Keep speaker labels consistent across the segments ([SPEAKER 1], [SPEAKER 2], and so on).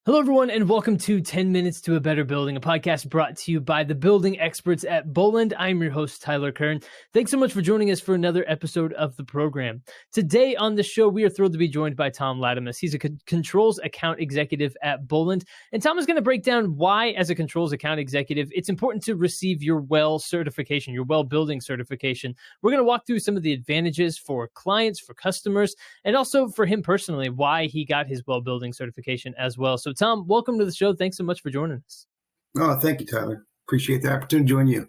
[SPEAKER 1] Hello, everyone, and welcome to 10 Minutes to a Better Building, a podcast brought to you by the building experts at Boland. I'm your host, Tyler Kern. Thanks so much for joining us for another episode of the program. Today on the show, we are thrilled to be joined by Tom Lattomus. He's a Controls Account Executive at Boland, and Tom is going to break down why, as a Controls Account Executive, it's important to receive your WELL certification, your WELL building certification. We're going to walk through some of the advantages for clients, for customers, and also for him personally, why he got his WELL building certification as well. So Tom, welcome to the show. Thanks so much for joining us.
[SPEAKER 2] Oh, thank you, Tyler. Appreciate the opportunity to join you.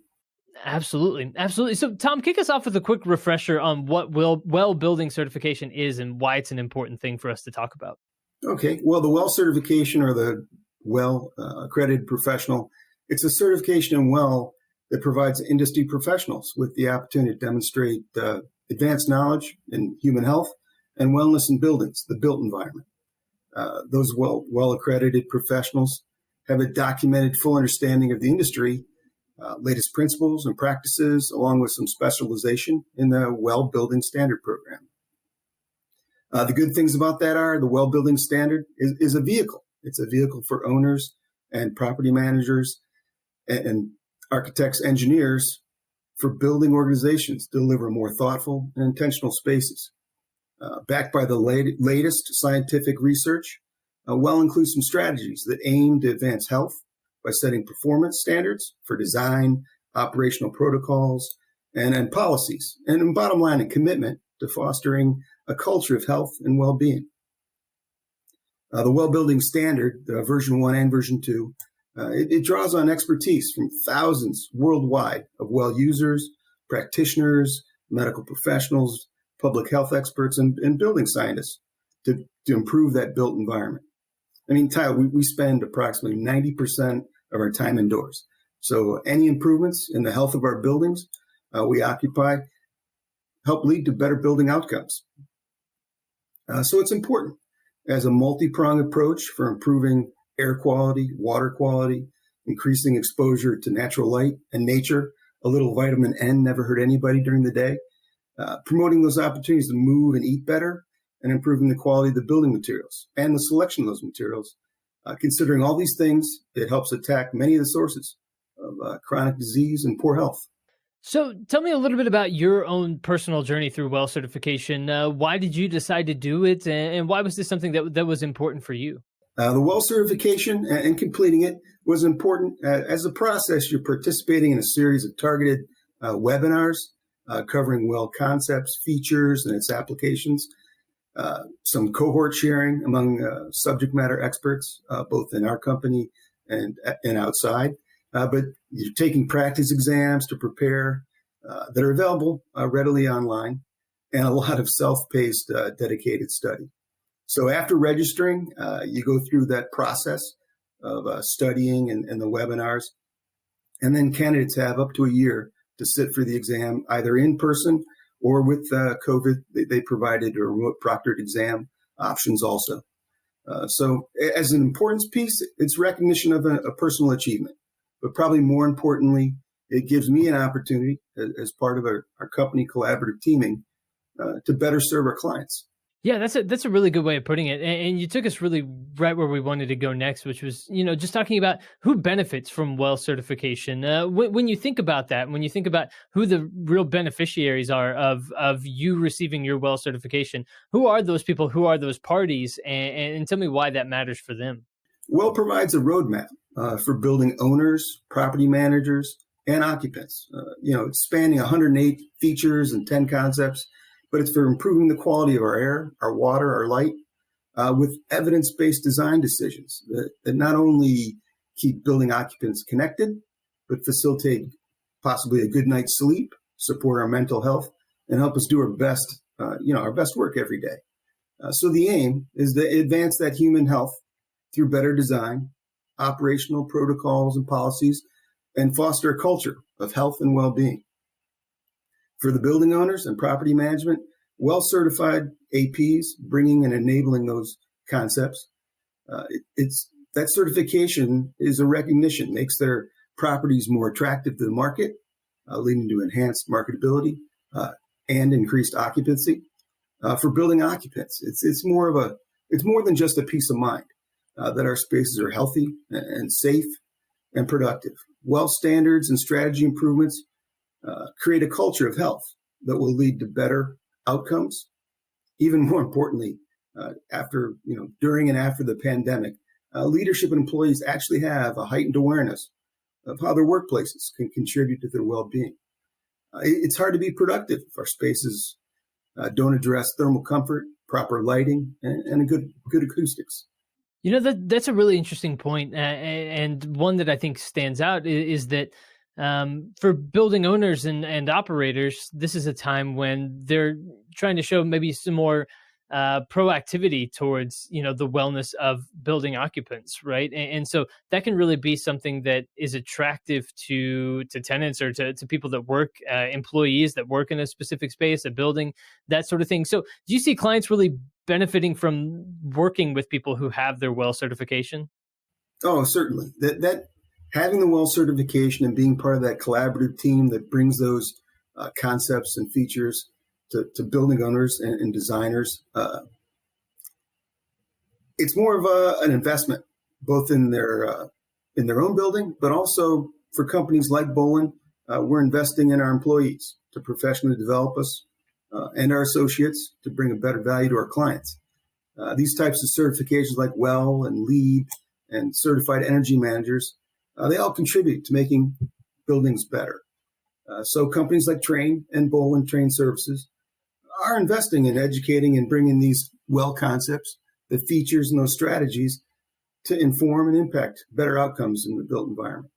[SPEAKER 1] Absolutely. So Tom, kick us off with a quick refresher on what WELL building certification is and why it's an important thing for us to talk about.
[SPEAKER 2] Okay. Well, the WELL certification, or the WELL accredited professional, it's a certification in WELL that provides industry professionals with the opportunity to demonstrate advanced knowledge in human health and wellness in buildings, the built environment. Those well accredited professionals have a documented full understanding of the industry, latest principles and practices, along with some specialization in the WELL Building Standard program. The good things about that are the WELL Building Standard is a vehicle. It's a vehicle for owners and property managers and architects, engineers, for building organizations to deliver more thoughtful and intentional spaces. Backed by the latest scientific research, WELL includes some strategies that aim to advance health by setting performance standards for design, operational protocols, and policies, and bottom line, a commitment to fostering a culture of health and well-being. The WELL Building Standard, version 1 and version 2, it draws on expertise from thousands worldwide of WELL users, practitioners, medical professionals, public health experts, and building scientists to improve that built environment. I mean, Tyler, we spend approximately 90% of our time indoors. So any improvements in the health of our buildings we occupy help lead to better building outcomes. So it's important as a multi-pronged approach for improving air quality, water quality, increasing exposure to natural light and nature. A little vitamin N never hurt anybody during the day. Promoting those opportunities to move and eat better, and improving the quality of the building materials and the selection of those materials. Considering all these things, it helps attack many of the sources of chronic disease and poor health.
[SPEAKER 1] So tell me a little bit about your own personal journey through WELL certification. Why did you decide to do it, and why was this something that was important for you?
[SPEAKER 2] The WELL certification and completing it was important. As a process, you're participating in a series of targeted webinars covering WELL concepts, features, and its applications. Some cohort sharing among subject matter experts, both in our company and outside. But you're taking practice exams to prepare that are available readily online, and a lot of self-paced, dedicated study. So after registering, you go through that process of studying and the webinars, and then candidates have up to a year to sit for the exam, either in person or with COVID, they provided a remote proctored exam options also. So as an importance piece, it's recognition of a personal achievement. But probably more importantly, it gives me an opportunity as part of our company collaborative teaming to better serve our clients.
[SPEAKER 1] Yeah, that's a really good way of putting it. And you took us really right where we wanted to go next, which was, just talking about who benefits from WELL certification. When you think about that, when you think about who the real beneficiaries are of you receiving your WELL certification, who are those people? Who are those parties? And tell me why that matters for them.
[SPEAKER 2] WELL provides a roadmap for building owners, property managers, and occupants. It's spanning 108 features and 10 concepts. But it's for improving the quality of our air, our water, our light, with evidence-based design decisions that not only keep building occupants connected, but facilitate possibly a good night's sleep, support our mental health, and help us do our best, our best work every day. So the aim is to advance that human health through better design, operational protocols and policies, and foster a culture of health and well-being. For the building owners and property management, well-certified APs bringing and enabling those concepts, that certification is a recognition, makes their properties more attractive to the market, leading to enhanced marketability and increased occupancy. For building occupants, it's more than just a peace of mind. that our spaces are healthy and safe and productive. Well standards and strategy improvements create a culture of health that will lead to better outcomes. Even more importantly, during and after the pandemic, leadership and employees actually have a heightened awareness of how their workplaces can contribute to their well-being. It's hard to be productive if our spaces don't address thermal comfort, proper lighting, and a good acoustics.
[SPEAKER 1] That's a really interesting point, and one that I think stands out is that for building owners and operators, this is a time when they're trying to show maybe some more proactivity towards the wellness of building occupants, right? And so that can really be something that is attractive to tenants or to people that work, employees that work in a specific space, a building, that sort of thing. So do you see clients really benefiting from working with people who have their WELL certification?
[SPEAKER 2] Oh, certainly. That having the WELL certification and being part of that collaborative team that brings those concepts and features to building owners and designers, it's more of an investment, both in their own building, but also for companies like Boland. We're investing in our employees to professionally develop us and our associates to bring a better value to our clients. These types of certifications like WELL and LEED and certified energy managers, they all contribute to making buildings better. So companies like Train and Boland Train Services are investing in educating and bringing these WELL concepts, the features and those strategies to inform and impact better outcomes in the built environment.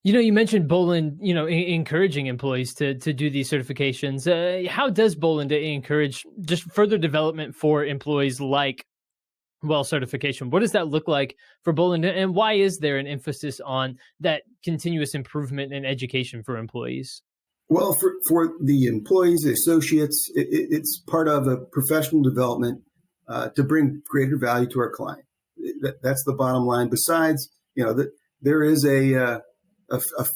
[SPEAKER 1] You mentioned Boland, encouraging employees to do these certifications. How does Boland encourage just further development for employees like WELL certification? What does that look like for Boland, and why is there an emphasis on that continuous improvement and education for employees?
[SPEAKER 2] Well, for the employees, the associates, it's part of a professional development to bring greater value to our client. That's the bottom line. Besides, that there is a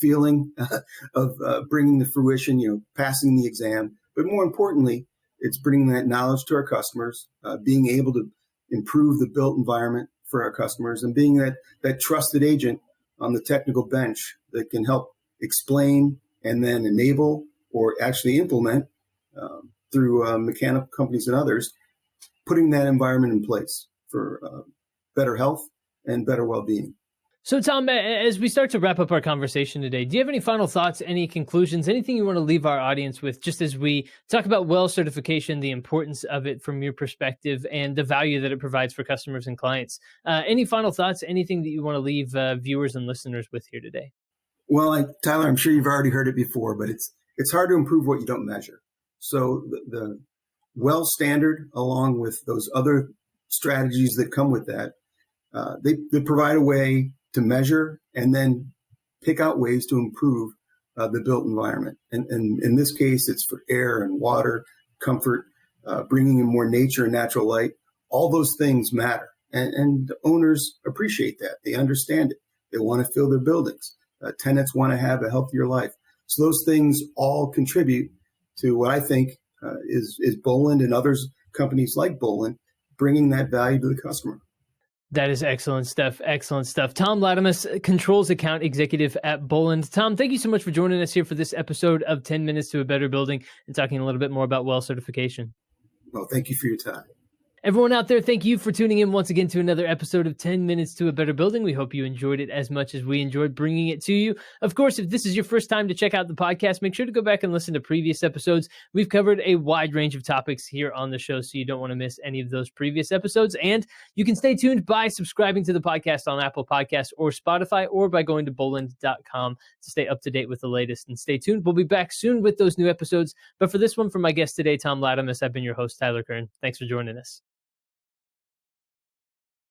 [SPEAKER 2] feeling of bringing the fruition, passing the exam. But more importantly, it's bringing that knowledge to our customers, being able to improve the built environment for our customers, and being that trusted agent on the technical bench that can help explain and then enable or actually implement through mechanical companies and others, putting that environment in place for better health and better well-being.
[SPEAKER 1] So, Tom, as we start to wrap up our conversation today, do you have any final thoughts, any conclusions, anything you want to leave our audience with, just as we talk about WELL certification, the importance of it from your perspective, and the value that it provides for customers and clients? Any final thoughts, anything that you want to leave viewers and listeners with here today?
[SPEAKER 2] Well, Tyler, I'm sure you've already heard it before, but it's hard to improve what you don't measure. So the WELL standard, along with those other strategies that come with that, they provide a way to measure and then pick out ways to improve the built environment. And in this case, it's for air and water, comfort, bringing in more nature and natural light. All those things matter. And owners appreciate that. They understand it. They want to fill their buildings. Tenants want to have a healthier life. So those things all contribute to what I think is Boland and others, companies like Boland, bringing that value to the customer.
[SPEAKER 1] That is excellent stuff. Excellent stuff. Tom Lattomus, Controls Account Executive at Boland. Tom, thank you so much for joining us here for this episode of 10 Minutes to a Better Building and talking a little bit more about WELL certification.
[SPEAKER 2] Well, thank you for your time.
[SPEAKER 1] Everyone out there, thank you for tuning in once again to another episode of 10 Minutes to a Better Building. We hope you enjoyed it as much as we enjoyed bringing it to you. Of course, if this is your first time to check out the podcast, make sure to go back and listen to previous episodes. We've covered a wide range of topics here on the show, so you don't want to miss any of those previous episodes. And you can stay tuned by subscribing to the podcast on Apple Podcasts or Spotify, or by going to boland.com to stay up to date with the latest. And stay tuned. We'll be back soon with those new episodes. But for this one, from my guest today, Tom Lattomus, I've been your host, Tyler Kern. Thanks for joining us.